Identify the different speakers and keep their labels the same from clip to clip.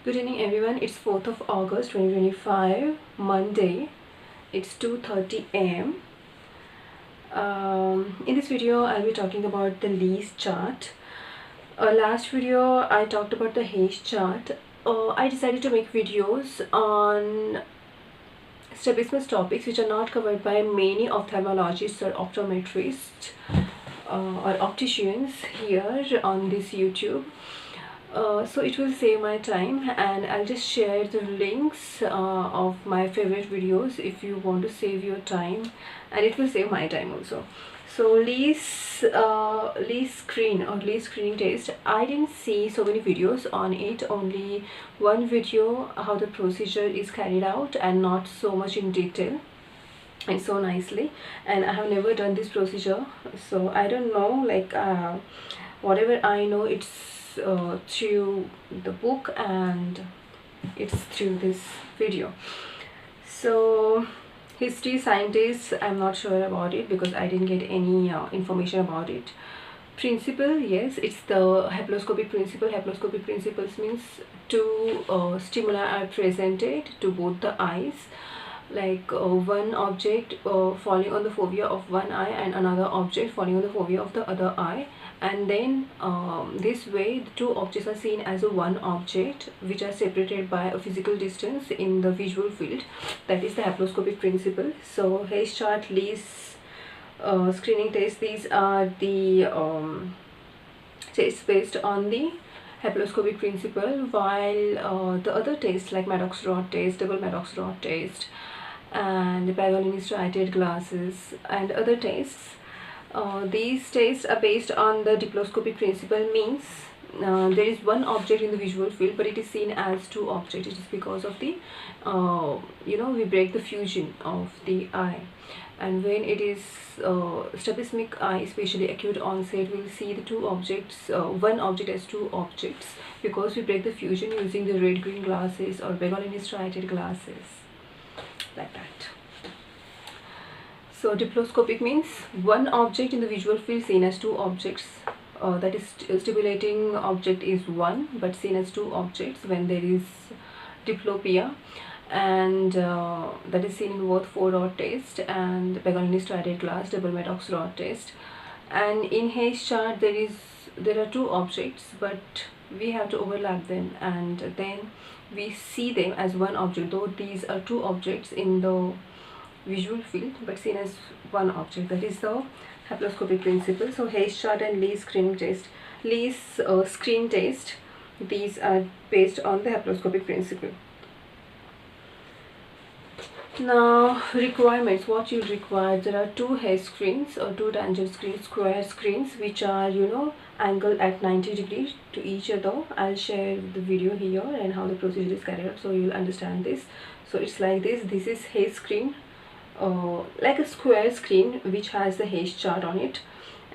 Speaker 1: Good evening everyone, it's 4th of August 2025, Monday. It's 2:30 am. In this video, I'll be talking about the Lees chart. Last video, I talked about the Hayes chart. I decided to make videos on strabismus topics which are not covered by many ophthalmologists or optometrists or opticians here on this YouTube. So it will save my time, and I'll just share the links of my favorite videos if you want to save your time, and it will save my time also. So Lees screening test, I didn't see so many videos on it, only one video how the procedure is carried out and not so much in detail and so nicely, and I have never done this procedure, so I don't know, like whatever I know, it's through the book and it's through this video. So history, scientists, I'm not sure about it because I didn't get any information about it. Principle, yes, it's the haploscopic principle. Haploscopic principles means two stimuli are presented to both the eyes, like one object falling on the fovea of one eye and another object falling on the fovea of the other eye, and then this way the two objects are seen as a one object which are separated by a physical distance in the visual field. That is the haploscopic principle. So Hayes chart, Lees screening test, these are the tests based on the haploscopic principle, while the other tests like Maddox rod test, double Maddox rod test, and Paganini striated glasses and other tests, these tests are based on the diploscopic principle, means there is one object in the visual field but it is seen as two objects. It is because of the we break the fusion of the eye, and when it is strabismic eye, especially acute onset, we will see the two objects, one object as two objects, because we break the fusion using the red green glasses or Paganini striated glasses, like that. So diploscopic means one object in the visual field seen as two objects, that is stimulating object is one but seen as two objects when there is diplopia, and that is seen in both 4-rod test and Paganini striated glass, double Maddox rod test. And in Hayes chart there are two objects but we have to overlap them, and then we see them as one object, though these are two objects in the visual field but seen as one object. That is the haploscopic principle. So Hayes chart and Lees screening test, Lees screen test, these are based on the haploscopic principle. Now requirements, what you require, there are two Hayes screens or two tangent screens, square screens, which are angled at 90 degrees to each other. I'll share the video here and how the procedure is carried out so you'll understand this. So it's like this is Hayes screen, like a square screen which has the Hayes chart on it,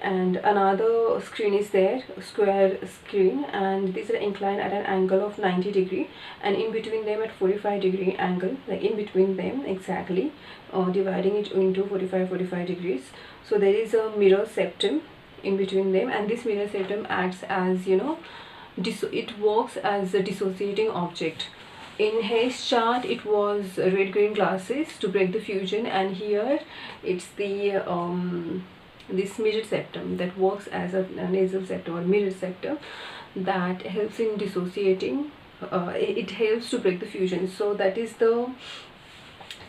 Speaker 1: and another screen is there, square screen, and these are inclined at an angle of 90 degree, and in between them at 45 degree angle, like in between them exactly, dividing it into 45 degrees. So there is a mirror septum in between them, and this mirror septum acts as it works as a dissociating object. In Hayes chart it was red green glasses to break the fusion, and here it's the this mirror septum that works as a nasal septum or mirror septum that helps in dissociating, it helps to break the fusion. So that is the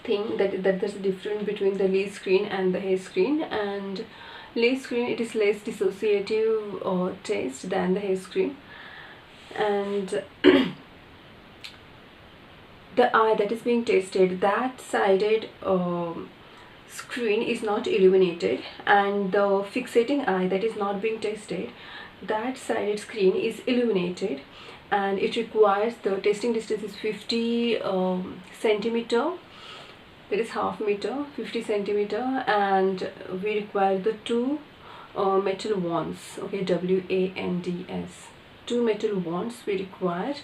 Speaker 1: thing, that's the difference between the Lees screen and the Hayes screen. And Lees screen, it is less dissociative test than the Hayes screen, and the eye that is being tested, that sided screen is not illuminated, and the fixating eye that is not being tested, that sided screen is illuminated, and it requires, the testing distance is 50 centimeter, that is half meter, 50 centimeter, and we require the two metal wands, okay, WANDS, two metal wands we require.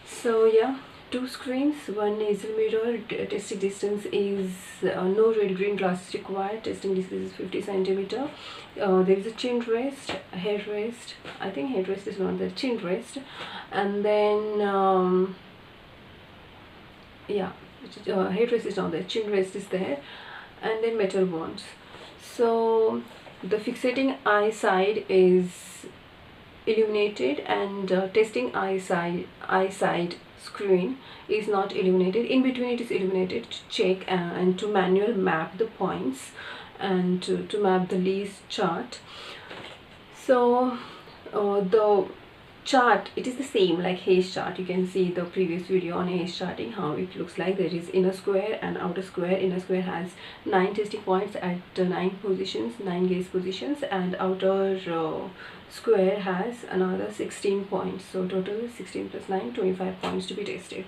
Speaker 1: So yeah, two screens, one nasal mirror. Testing distance is no red green glasses required. Testing distance is 50 centimeter. There is a chin rest, a head rest. I think head rest is not there, chin rest, and then yeah, head rest is not there, chin rest is there, and then metal wands. So the fixating eye side is illuminated, and testing eye side screen is not illuminated. In between it is illuminated to check and to manual map the points and to map the Lee's chart. So the chart, it is the same like Hayes chart. You can see the previous video on Hayes charting how it looks like. There is inner square and outer square. Inner square has 9 testing points at 9 positions, 9 gaze positions, and outer square has another 16 points. So total 16 plus 9, 25 points to be tested.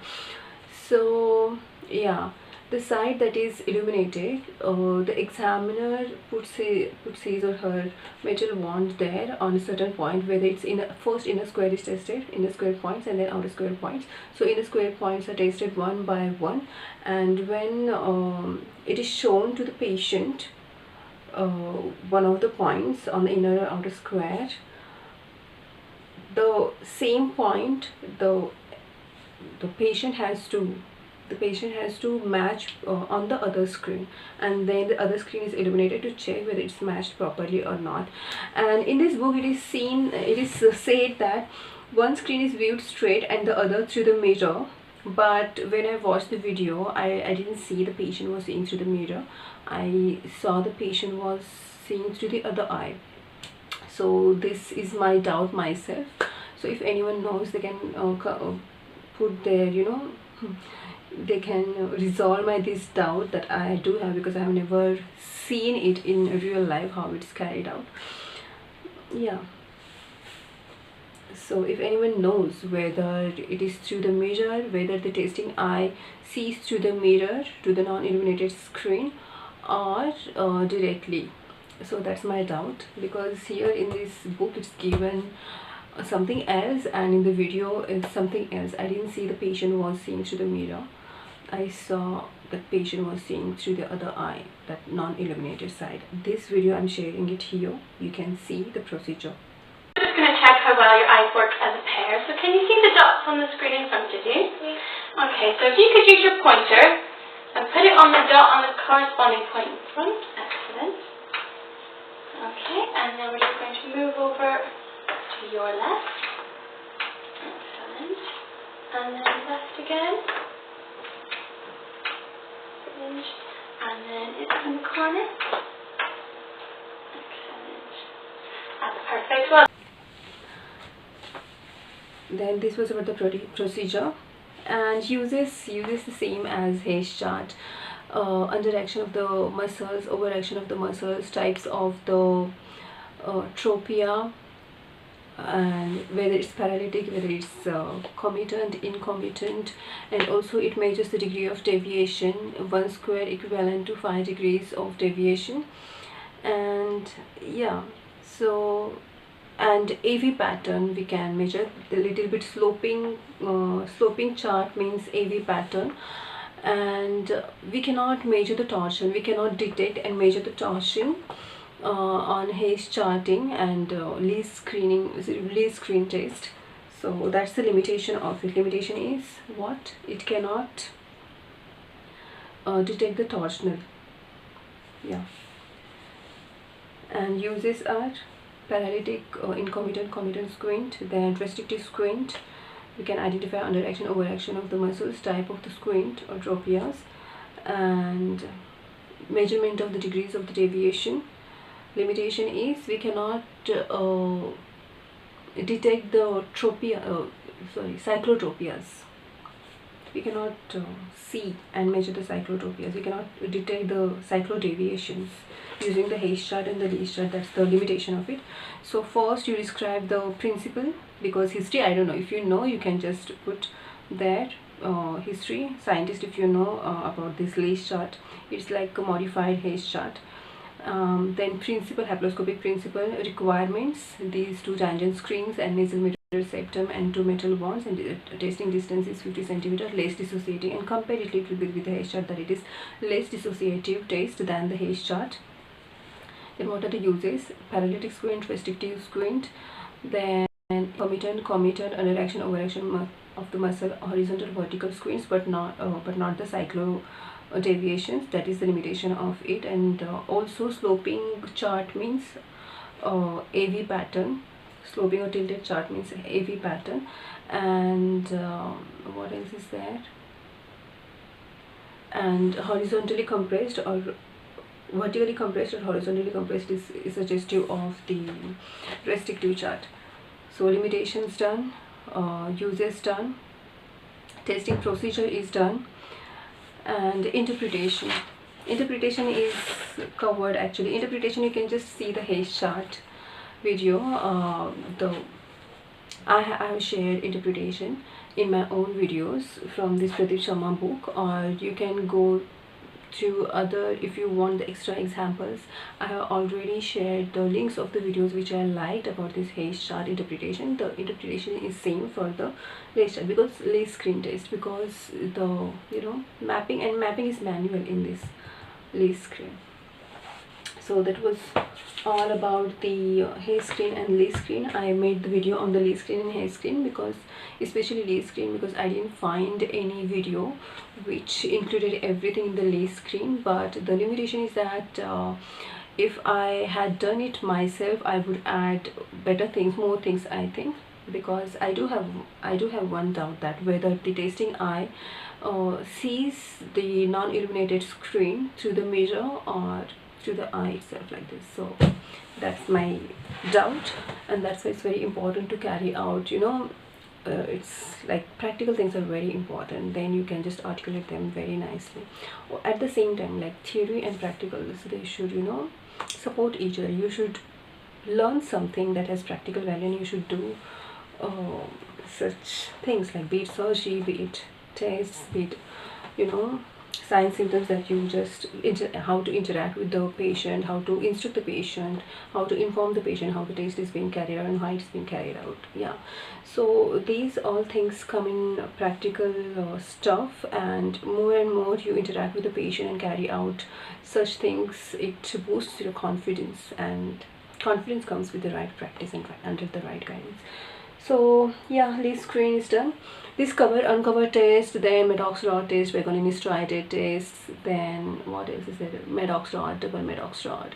Speaker 1: So yeah, the side that is illuminated, the examiner puts his or her metal wand there on a certain point, whether it's in first inner square is tested, inner square points, and then outer square points. So inner square points are tested one by one, and when it is shown to the patient, one of the points on the inner or outer square, the same point the patient has to match on the other screen, and then the other screen is illuminated to check whether it's matched properly or not. And in this book it is said that one screen is viewed straight and the other through the mirror, but when I watched the video, I didn't see the patient was seeing through the mirror. I saw the patient was seeing through the other eye. So this is my doubt myself. So if anyone knows, they can put their, they can resolve this doubt that I do have, because I have never seen it in real life how it's carried out. Yeah. So if anyone knows whether it is through the mirror, whether the testing eye sees through the mirror to the non-illuminated screen, or directly. So that's my doubt, because here in this book it's given something else, and in the video is something else. I didn't see the patient was seeing through the mirror. I saw the patient was seeing through the other eye, that non-illuminated side. This video I'm sharing it here. You can see the procedure.
Speaker 2: I'm just going to check how well your eyes work as a pair. So can you see the dots on the screen in front of you? Yes. Okay, so if you could use your pointer and put it on the dot on the corresponding point in front. Excellent. Okay, and then we're just going to move over to your left. Excellent. And then left again. Excellent. And then it's in the corner. Excellent. That's perfect. Well,
Speaker 1: then this was about the procedure, and uses the same as Hayes chart. Under action of the muscles, over action of the muscles, types of the tropia, and whether it's paralytic, whether it's committant, incommittant, and also it measures the degree of deviation, one square equivalent to 5 degrees of deviation. And yeah, so, and AV pattern we can measure. A little bit sloping chart means AV pattern. And we cannot measure the torsion, we cannot detect and measure the torsion on Hayes charting and Lee's screen test. So that's the limitation of it. Limitation is what? It cannot detect the torsional. Yeah. And uses are paralytic, incommittant, committant squint, then restrictive squint. We can identify under action, over action of the muscles, type of the squint or tropias, and measurement of the degrees of the deviation. Limitation is we cannot detect the cyclotropias. We cannot see and measure the cyclotropias. We cannot detect the cyclodeviations using the Hayes chart and the Lee's chart. That's the limitation of it. So first you describe the principle, because history, I don't know. If you know, you can just put there history. Scientist, if you know about this Lee's chart, it's like a modified Hayes chart. Then principle, haploscopic principle, requirements, these two tangent screens and nasal mirror. septum and 2 metal bonds, and testing distance is 50 centimeter, less dissociating, and compare it little bit with the Hayes chart that it is less dissociative test than the Hayes chart. Then what are the uses? Paralytic squint, restrictive squint, then committant, underaction, overaction of the muscle, horizontal, vertical squints, but not the cyclo deviations. That is the limitation of it. And also sloping chart means AV pattern. Sloping or tilted chart means AV pattern. And what else is there? And horizontally compressed or vertically compressed or horizontally compressed is suggestive of the restrictive chart. So limitations done, uses done, testing procedure is done, and interpretation is covered. Actually, interpretation, you can just see the Hayes chart video. I have shared interpretation in my own videos from this Pradeep Sharma book, or you can go to other, if you want the extra examples. I have already shared the links of the videos which I liked about this Hayes chart interpretation. The interpretation is same for the Hayes chart, because Hayes screen test, because the mapping is manual in this Hayes screen. So that was all about the Hayes screen and Hayes screen. I made the video on the Hayes screen and Hayes screen because, especially Hayes screen, because I didn't find any video which included everything in the Hayes screen. But the limitation is that if I had done it myself, I would add better things, more things, I think, because I do have one doubt that whether the testing eye sees the non-illuminated screen through the mirror or through the eye itself like this. So that's my doubt, and that's why it's very important to carry out, it's like practical things are very important, then you can just articulate them very nicely. At the same time, like theory and practicals, they should support each other. You should learn something that has practical value, and you should do such things like, be it surgery, be it tests, be it signs, symptoms, that you just how to interact with the patient, how to instruct the patient, how to inform the patient how the test is being carried out and how it's being carried out. Yeah, so these all things come in practical stuff, and more you interact with the patient and carry out such things, it boosts your confidence, and confidence comes with the right practice and under the right guidance. So yeah, this screen is done. This uncover test, then Maddox rod test, Wagonini striated test, then what else is there? Maddox rod, double Maddox rod,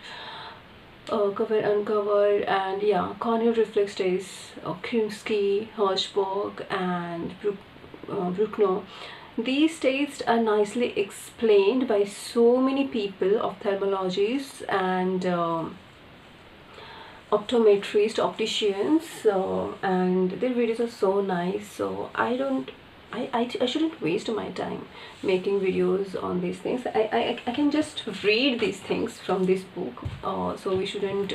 Speaker 1: cover, uncover, and yeah, corneal reflex test, Krinsky, Hirschberg, and Bruckner. These tests are nicely explained by so many people, ophthalmologists and optometrists, opticians, and their videos are so nice. So I shouldn't waste my time making videos on these things. I can just read these things from this book, so we shouldn't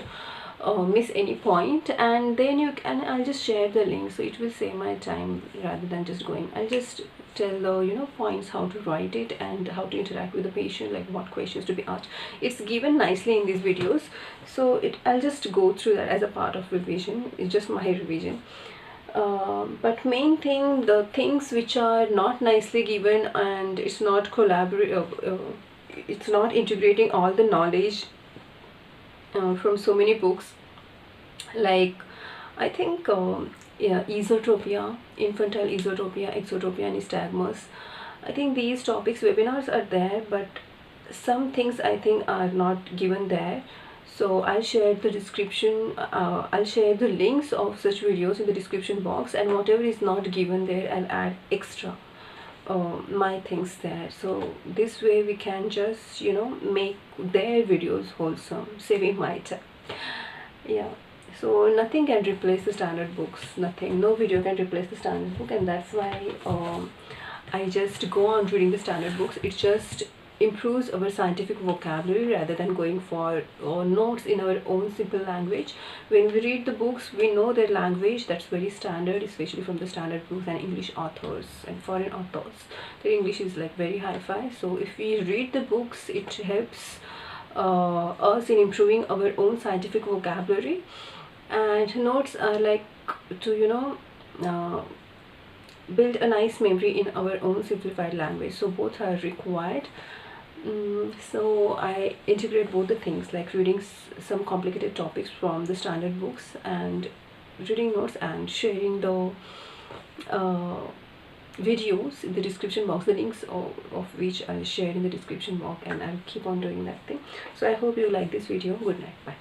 Speaker 1: miss any point, and then I'll just share the link, so it will save my time rather than just going. I'll just tell the points, how to write it and how to interact with the patient, like what questions to be asked. It's given nicely in these videos, so I'll just go through that as a part of revision. It's just my revision. But main thing, the things which are not nicely given, and it's not it's not integrating all the knowledge from so many books, like I think yeah, esotropia, infantile esotropia, exotropia, and nystagmus. I think these topics webinars are there, but some things I think are not given there. So I'll share the description, I'll share the links of such videos in the description box, and whatever is not given there, I'll add extra my things there. So this way we can just make their videos wholesome, saving my time. Yeah, so nothing can replace the standard books, nothing, no video can replace the standard book, and that's why I just go on reading the standard books. It just improves our scientific vocabulary rather than going for notes in our own simple language. When we read the books, we know their language, that's very standard, especially from the standard books and English authors and foreign authors. Their English is like very hi-fi. So if we read the books, it helps us in improving our own scientific vocabulary. And notes are like to build a nice memory in our own simplified language. So both are required. So I integrate both the things, like reading some complicated topics from the standard books and reading notes, and sharing the videos in the description box, the links of which I'll share in the description box, and I'll keep on doing that thing. So I hope you like this video. Good night. Bye.